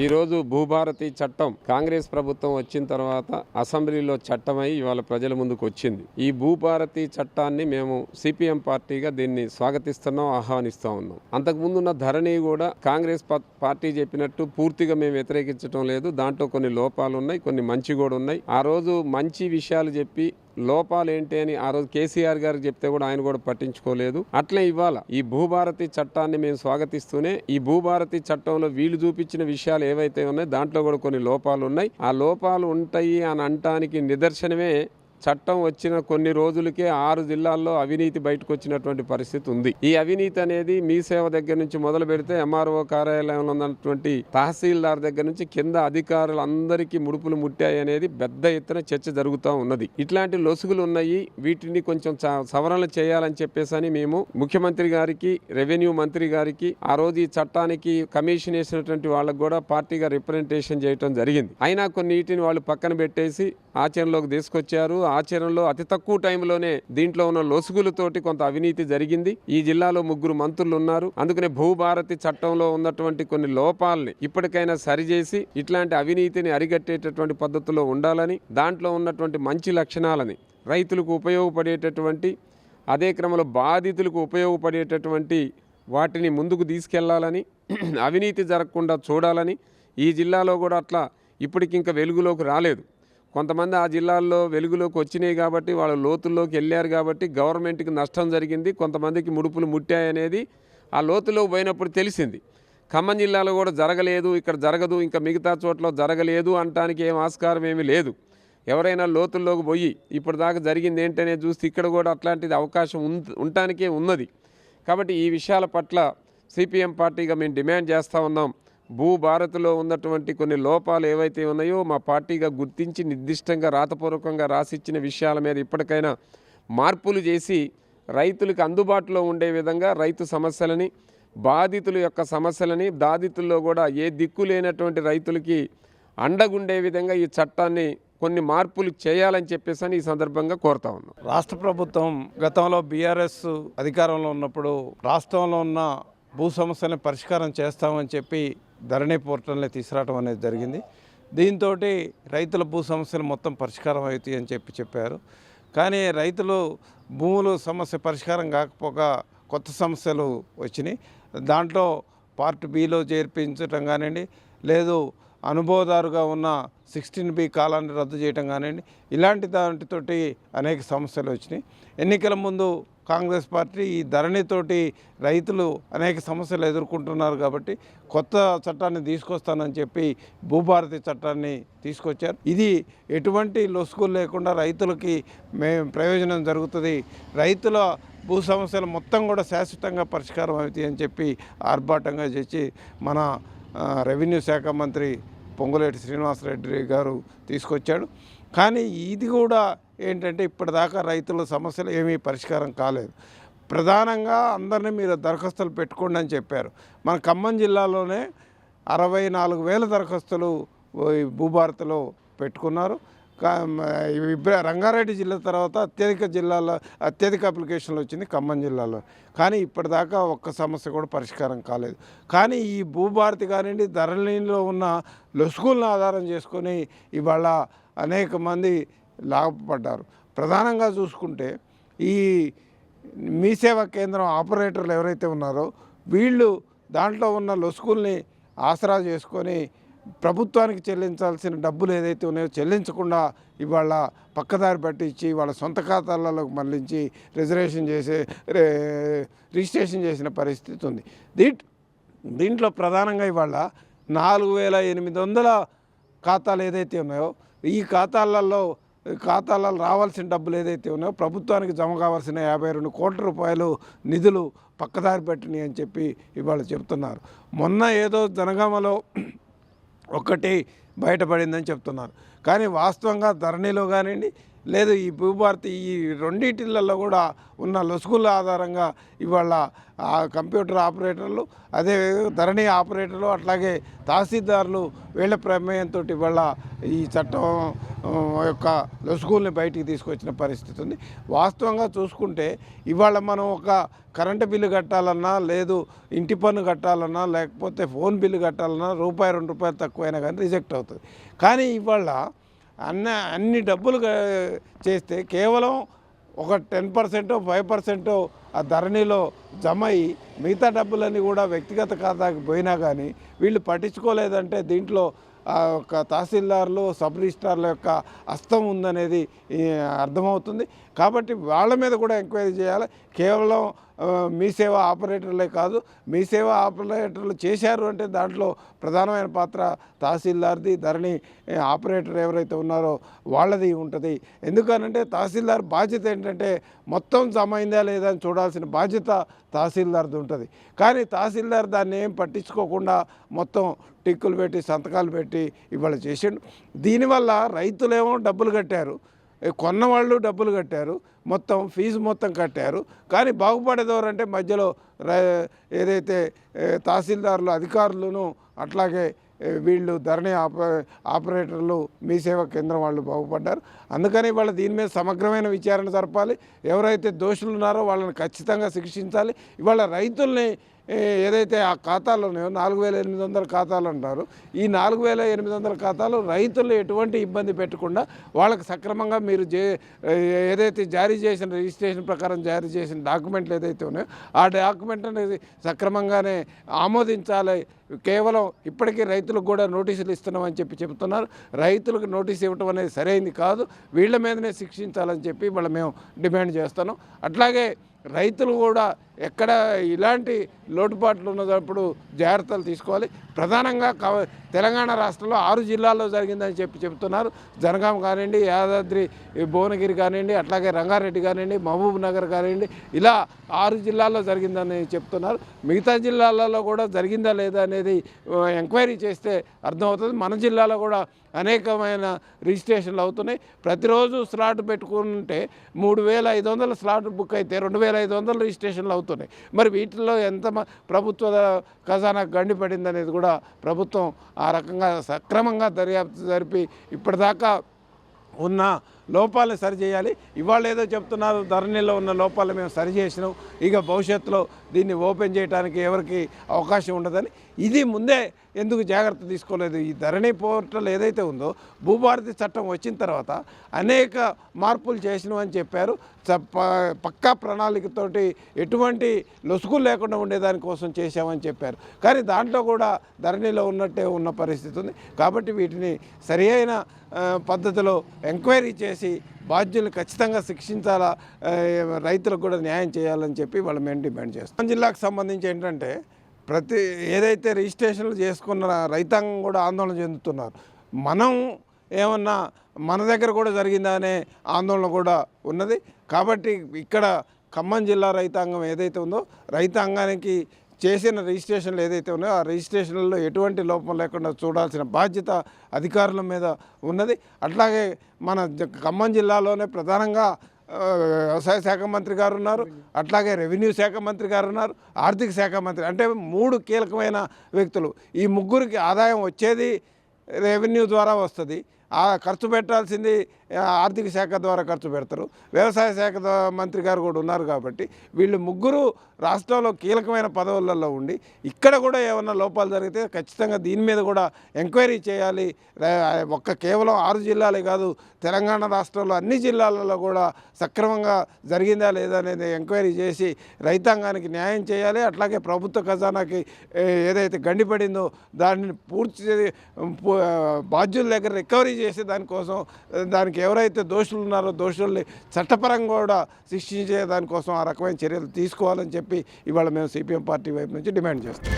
ఈరోజు భూభారతి చట్టం కాంగ్రెస్ ప్రభుత్వం వచ్చిన తర్వాత అసెంబ్లీలో చట్టమై ఇవాళ ప్రజల ముందుకు వచ్చింది. ఈ భూభారతి చట్టాన్ని మేము సిపిఎం పార్టీగా దీన్ని స్వాగతిస్తున్నాం, ఆహ్వానిస్తూ ఉన్నాం. అంతకుముందున్న ధరణి కూడా కాంగ్రెస్ పార్టీ చెప్పినట్టు పూర్తిగా మేము వ్యతిరేకించడం లేదు. దాంట్లో కొన్ని లోపాలు ఉన్నాయి, కొన్ని మంచి కూడా ఉన్నాయి. ఆ రోజు మంచి విషయాలు చెప్పి లోపాలు ఏంటి అని ఆ రోజు కేసీఆర్ గారికి చెప్తే కూడా ఆయన కూడా పట్టించుకోలేదు. అట్లే ఇవాళ ఈ భూభారతి చట్టాన్ని మేము స్వాగతిస్తూనే ఈ భూభారతి చట్టంలో వీళ్ళు చూపించిన విషయాలు ఏవైతే ఉన్నాయో దాంట్లో కూడా కొన్ని లోపాలు ఉన్నాయి. ఆ లోపాలు ఉంటాయి అని అనటానికి నిదర్శనమే చట్టం వచ్చిన కొన్ని రోజులకే 6 జిల్లాల్లో అవినీతి బయటకు వచ్చినటువంటి పరిస్థితి ఉంది. ఈ అవినీతి అనేది మీ సేవ దగ్గర నుంచి మొదలు పెడితే ఎంఆర్ఓ కార్యాలయంలో ఉన్నటువంటి తహసీల్దార్ దగ్గర నుంచి కింద అధికారులు అందరికీ ముడుపులు ముట్టాయి అనేది పెద్ద ఎత్తున చర్చ జరుగుతూ ఉన్నది. ఇట్లాంటి లొసుగులు ఉన్నాయి, వీటిని కొంచెం సవరణలు చేయాలని చెప్పేసి మేము ముఖ్యమంత్రి గారికి, రెవెన్యూ మంత్రి గారికి ఆ రోజు ఈ చట్టానికి కమిషన్ వేసినటువంటి వాళ్ళకు కూడా పార్టీగా రిప్రజెంటేషన్ చేయడం జరిగింది. అయినా కొన్నిటిని వాళ్ళు పక్కన పెట్టేసి ఆచరణలోకి తీసుకొచ్చారు. ఆచరణలో అతి తక్కువ టైంలోనే దీంట్లో ఉన్న లొసుగులతోటి కొంత అవినీతి జరిగింది. ఈ జిల్లాలో 3 మంత్రులు ఉన్నారు. అందుకనే భూభారతి చట్టంలో ఉన్నటువంటి కొన్ని లోపాలని ఇప్పటికైనా సరిచేసి ఇట్లాంటి అవినీతిని అరికట్టేటటువంటి పద్ధతిలో ఉండాలని, దాంట్లో ఉన్నటువంటి మంచి లక్షణాలని రైతులకు ఉపయోగపడేటటువంటి, అదే క్రమంలో బాధితులకు ఉపయోగపడేటటువంటి వాటిని ముందుకు తీసుకెళ్లాలని, అవినీతి జరగకుండా చూడాలని. ఈ జిల్లాలో కూడా అట్లా ఇప్పటికింకా వెలుగులోకి రాలేదు. కొంతమంది ఆ జిల్లాల్లో వెలుగులోకి వచ్చినాయి కాబట్టి వాళ్ళ లోతుల్లోకి వెళ్ళారు కాబట్టి గవర్నమెంట్కి నష్టం జరిగింది, కొంతమందికి ముడుపులు ముట్టాయనేది ఆ లోతులోకి పోయినప్పుడు తెలిసింది. ఖమ్మం జిల్లాలో కూడా జరగలేదు, ఇక్కడ జరగదు, ఇంకా మిగతా చోట్ల జరగలేదు అనటానికి ఏం ఆస్కారం ఏమీ లేదు. ఎవరైనా లోతుల్లోకి పోయి ఇప్పుడు దాకా జరిగింది ఏంటనే చూస్తే ఇక్కడ కూడా అట్లాంటిది అవకాశం ఉండటానికే ఉన్నది. కాబట్టి ఈ విషయాల పట్ల సిపిఎం పార్టీగా మేము డిమాండ్ చేస్తూ ఉన్నాం. భూభారతిలో ఉన్నటువంటి కొన్ని లోపాలు ఏవైతే ఉన్నాయో మా పార్టీగా గుర్తించి నిర్దిష్టంగా రాతపూర్వకంగా రాసిచ్చిన విషయాల మీద ఇప్పటికైనా మార్పులు చేసి రైతులకు అందుబాటులో ఉండే విధంగా రైతు సమస్యలని, బాధితుల యొక్క సమస్యలని, బాధితుల్లో కూడా ఏ దిక్కు లేనటువంటి రైతులకి అండగుండే విధంగా ఈ చట్టాన్ని కొన్ని మార్పులు చేయాలని చెప్పేసి ఈ సందర్భంగా కోరుతా ఉన్నాం. రాష్ట్ర ప్రభుత్వం గతంలో బీఆర్ఎస్ అధికారంలో ఉన్నప్పుడు రాష్ట్రంలో ఉన్న భూ సమస్యలను పరిష్కారం చేస్తామని చెప్పి ధరణి పోర్టల్ని తీసుకురావడం అనేది జరిగింది. దీంతో రైతుల భూ సమస్యలు మొత్తం పరిష్కారం అవుతాయి అని చెప్పారు. కానీ రైతులు భూములు సమస్య పరిష్కారం కాకపోగా కొత్త సమస్యలు వచ్చినాయి. దాంట్లో పార్ట్ బిలో చేర్పించడం కానివ్వండి, లేదు అనుభవదారుగా ఉన్న 16B కాలాన్ని రద్దు చేయడం కానివ్వండి, ఇలాంటి దాంట్తోటి అనేక సమస్యలు వచ్చినాయి. ఎన్నికల ముందు కాంగ్రెస్ పార్టీ ఈ ధరణితోటి రైతులు అనేక సమస్యలు ఎదుర్కొంటున్నారు కాబట్టి కొత్త చట్టాన్ని తీసుకొస్తానని చెప్పి భూభారతి చట్టాన్ని తీసుకొచ్చారు. ఇది ఎటువంటి లొసుగులు లేకుండా రైతులకి ప్రయోజనం జరుగుతుంది, రైతుల భూ సమస్యలు మొత్తం కూడా శాశ్వతంగా పరిష్కారం అవుతాయి అని చెప్పి ఆర్భాటంగా చేసి మన రెవెన్యూ శాఖ మంత్రి పొంగులేటి శ్రీనివాసరెడ్డి గారు తీసుకొచ్చాడు. కానీ ఇది కూడా ఏంటంటే ఇప్పటిదాకా రైతుల సమస్యలు ఏమీ పరిష్కారం కాలేదు. ప్రధానంగా అందరినీ మీరు దరఖాస్తులు పెట్టుకోండి అని చెప్పారు. మన ఖమ్మం జిల్లాలోనే 64,000 దరఖాస్తులు భూభారతిలో పెట్టుకున్నారు. రంగారెడ్డి జిల్లా తర్వాత అత్యధిక అప్లికేషన్లు వచ్చింది ఖమ్మం జిల్లాలో. కానీ ఇప్పటిదాకా ఒక్క సమస్య కూడా పరిష్కారం కాలేదు. కానీ ఈ భూభారతి కానివ్వండి, ధరణిలో ఉన్న లొసుగులను ఆధారం చేసుకొని ఇవాళ అనేక మంది లాభపడ్డారు. ప్రధానంగా చూసుకుంటే ఈ మీ సేవా కేంద్రం ఆపరేటర్లు ఎవరైతే ఉన్నారో వీళ్ళు దాంట్లో ఉన్న లొసుగుల్ని ఆసరా చేసుకొని ప్రభుత్వానికి చెల్లించాల్సిన డబ్బులు ఏదైతే ఉన్నాయో చెల్లించకుండా ఇవాళ పక్కదారి పట్టించి వాళ్ళ సొంత ఖాతాలలోకి మళ్ళించి రిజిస్ట్రేషన్ చేసిన పరిస్థితి ఉంది. దీంట్లో ప్రధానంగా ఇవాళ 4,800 ఖాతాలు ఏదైతే ఉన్నాయో ఈ ఖాతాలలో రావాల్సిన డబ్బులు ఏదైతే ఉన్నాయో ప్రభుత్వానికి జమ కావాల్సిన 52 కోట్ల రూపాయలు నిధులు పక్కదారి పెట్టినాయి అని చెప్పి ఇవాళ చెప్తున్నారు. మొన్న ఏదో జనగామలో ఒక్కటి బయటపడిందని చెప్తున్నారు. కానీ వాస్తవంగా ధరణిలో కానివ్వండి లేదు ఈ భూభారతి ఈ రెండింటిలలో కూడా ఉన్న లొసుగుల ఆధారంగా ఇవాళ ఆ కంప్యూటర్ ఆపరేటర్లు అదే ధరణి ఆపరేటర్లు అట్లాగే తహసీల్దార్లు వీళ్ళ ప్రమేయంతో ఇవాళ ఈ చట్టం యొక్క లొసుగుల్ని బయటికి తీసుకొచ్చిన పరిస్థితి ఉంది. వాస్తవంగా చూసుకుంటే ఇవాళ మనం ఒక కరెంటు బిల్లు కట్టాలన్నా లేదు ఇంటి పన్ను కట్టాలన్నా లేకపోతే ఫోన్ బిల్లు కట్టాలన్నా రూపాయి 2 రూపాయలు తక్కువైనా కానీ రిజెక్ట్ అవుతుంది. కానీ ఇవాళ అన్ని డబ్బులు చేస్తే కేవలం ఒక 10% 5% ఆ ధరణిలో జమ అయ్యి మిగతా డబ్బులన్నీ కూడా వ్యక్తిగత ఖాతాకి పోయినా కానీ వీళ్ళు పట్టించుకోలేదంటే దీంట్లో ఒక తహసీల్దార్లు సబ్ రిజిస్ట్రార్ల యొక్క హస్తం ఉందనేది అర్థమవుతుంది. కాబట్టి వాళ్ళ మీద కూడా ఎంక్వైరీ చేయాలి. కేవలం మీ సేవ ఆపరేటర్లే కాదు, మీ సేవ ఆపరేటర్లు చేశారు అంటే దాంట్లో ప్రధానమైన పాత్ర తహసీల్దార్ది, ధరణి ఆపరేటర్ ఎవరైతే ఉన్నారో వాళ్ళది ఉంటుంది. ఎందుకనంటే తహసీల్దార్ బాధ్యత ఏంటంటే మొత్తం జమ అయిందా లేదా అని చూడాల్సిన బాధ్యత తహసీల్దార్ది ఉంటుంది. కానీ తహసీల్దార్ దాన్ని ఏం పట్టించుకోకుండా మొత్తం టిక్కులు పెట్టి సంతకాలు పెట్టి ఇవాళ చేసిండు. దీనివల్ల రైతులేమో డబ్బులు కట్టారు, కొన్నవాళ్ళు డబ్బులు కట్టారు, మొత్తం ఫీజు మొత్తం కట్టారు. కానీ బాగుపడేదెవరంటే మధ్యలో ఏదైతే తహసీల్దారులు అధికారులను అట్లాగే వీళ్ళు ధరణి ఆపరేటర్లు మీ సేవా కేంద్రం వాళ్ళు బాగుపడ్డారు. అందుకని వాళ్ళ దీని మీద సమగ్రమైన విచారణ జరపాలి. ఎవరైతే దోషులు ఉన్నారో వాళ్ళని ఖచ్చితంగా శిక్షించాలి. ఇవాళ రైతుల్ని ఏదైతే ఆ ఖాతాలు ఉన్నాయో 4800 ఖాతాలు అంటారు, ఈ 4800 ఖాతాలు రైతులు ఎటువంటి ఇబ్బంది పెట్టకుండా వాళ్ళకి సక్రమంగా మీరు ఏదైతే జారీ చేసిన రిజిస్ట్రేషన్ ప్రకారం జారీ చేసిన డాక్యుమెంట్లు ఏదైతే ఉన్నాయో ఆ డాక్యుమెంట్ అనేది సక్రమంగానే ఆమోదించాలి. కేవలం ఇప్పటికీ రైతులకు కూడా నోటీసులు ఇస్తున్నామని చెప్తున్నారు. రైతులకు నోటీసు ఇవ్వటం అనేది సరైంది కాదు, వీళ్ళ మీదనే శిక్షించాలని చెప్పి వాళ్ళు మేము డిమాండ్ చేస్తున్నాం. అట్లాగే రైతులు కూడా ఎక్కడ ఇలాంటి లోటుపాట్లు ఉన్నప్పుడు జాగ్రత్తలు తీసుకోవాలి. ప్రధానంగా తెలంగాణ రాష్ట్రంలో 6 జిల్లాల్లో జరిగిందని చెప్తున్నారు. జనగాం కానివ్వండి, యాదాద్రి భువనగిరి కానివ్వండి, అట్లాగే రంగారెడ్డి కానివ్వండి, మహబూబ్ నగర్ కానివ్వండి, ఇలా 6 జిల్లాల్లో జరిగిందని చెప్తున్నారు. మిగతా జిల్లాలలో కూడా జరిగిందా లేదా అనేది ఎంక్వైరీ చేస్తే అర్థమవుతుంది. మన జిల్లాలో కూడా అనేకమైన రిజిస్ట్రేషన్లు అవుతున్నాయి. ప్రతిరోజు స్లాట్ పెట్టుకుంటే 3500 స్లాట్ బుక్ అయితే 2500 రిజిస్ట్రేషన్లు అవుతున్నాయి. మరి వీటిల్లో ఎంత ప్రభుత్వ ఖజానా గండిపడింది అనేది కూడా ప్రభుత్వం ఆ రకంగా సక్రమంగా దర్యాప్తు జరిపి ఇప్పటిదాకా ఉన్న లోపాలను సరిచేయాలి. ఇవాళ ఏదో చెప్తున్నారు ధరణిలో ఉన్న లోపాలు మేము సరిచేసినాం, ఇక భవిష్యత్తులో దీన్ని ఓపెన్ చేయడానికి ఎవరికి అవకాశం ఉండదని. ఇది ముందే ఎందుకు జాగ్రత్త తీసుకోలేదు? ఈ ధరణి పోర్టల్ ఏదైతే ఉందో భూభారతి చట్టం వచ్చిన తర్వాత అనేక మార్పులు చేసినామని చెప్పారు. పక్కా ప్రణాళికతోటి ఎటువంటి లొసుగులు లేకుండా ఉండేదానికోసం చేశామని చెప్పారు. కానీ దాంట్లో కూడా ధరణిలో ఉన్నట్టే ఉన్న పరిస్థితి ఉంది. కాబట్టి వీటిని సరి అయిన పద్ధతిలో ఎంక్వైరీ చేసి బాధ్యులను ఖచ్చితంగా శిక్షించాలా, రైతులకు కూడా న్యాయం చేయాలని చెప్పి వాళ్ళు మేము డిమాండ్ చేస్తాం. జిల్లాకు సంబంధించి ఏంటంటే ఏదైతే రిజిస్ట్రేషన్లు చేసుకున్న రైతాంగం కూడా ఆందోళన చెందుతున్నారు. మనం ఏమన్నా మన దగ్గర కూడా జరిగిందా అనే ఆందోళన కూడా ఉన్నది. కాబట్టి ఇక్కడ ఖమ్మం జిల్లా రైతాంగం ఏదైతే ఉందో రైతాంగానికి చేసిన రిజిస్ట్రేషన్లు ఏదైతే ఉన్నాయో ఆ రిజిస్ట్రేషన్లలో ఎటువంటి లోపం లేకుండా చూడాల్సిన బాధ్యత అధికారుల మీద ఉన్నది. అట్లాగే మన ఖమ్మం జిల్లాలోనే ప్రధానంగా వ్యవసాయ శాఖ మంత్రి గారు ఉన్నారు, అట్లాగే రెవెన్యూ శాఖ మంత్రి గారు ఉన్నారు, ఆర్థిక శాఖ మంత్రి, అంటే 3 కీలకమైన వ్యక్తులు. ఈ ముగ్గురికి ఆదాయం వచ్చేది రెవెన్యూ ద్వారా వస్తుంది, ఆ ఖర్చు పెట్టాల్సింది ఆర్థిక శాఖ ద్వారా ఖర్చు పెడతారు, వ్యవసాయ శాఖ మంత్రి గారు కూడా ఉన్నారు. కాబట్టి వీళ్ళు ముగ్గురు రాష్ట్రంలో కీలకమైన పదవులలో ఉండి ఇక్కడ కూడా ఏమైనా లోపాలు జరిగితే ఖచ్చితంగా దీని మీద కూడా ఎంక్వైరీ చేయాలి. కేవలం 6 జిల్లాలే కాదు, తెలంగాణ రాష్ట్రంలో అన్ని జిల్లాలలో కూడా సక్రమంగా జరిగిందా లేదా అనేది ఎంక్వైరీ చేసి రైతాంగానికి న్యాయం చేయాలి. అట్లాగే ప్రభుత్వ ఖజానాకి ఏదైతే గండిపడిందో దాన్ని పూర్తి బాధ్యుల దగ్గర రికవరీ చేసి దానికి ఎవరైతే దోషులు ఉన్నారో దోషుల్ని చట్టపరంగా కూడా శిక్షించే దానికోసం ఆ రకమైన చర్యలు తీసుకోవాలని చెప్పి ఇవాళ మేము సిపిఎం పార్టీ వైపు నుంచి డిమాండ్ చేస్తాం.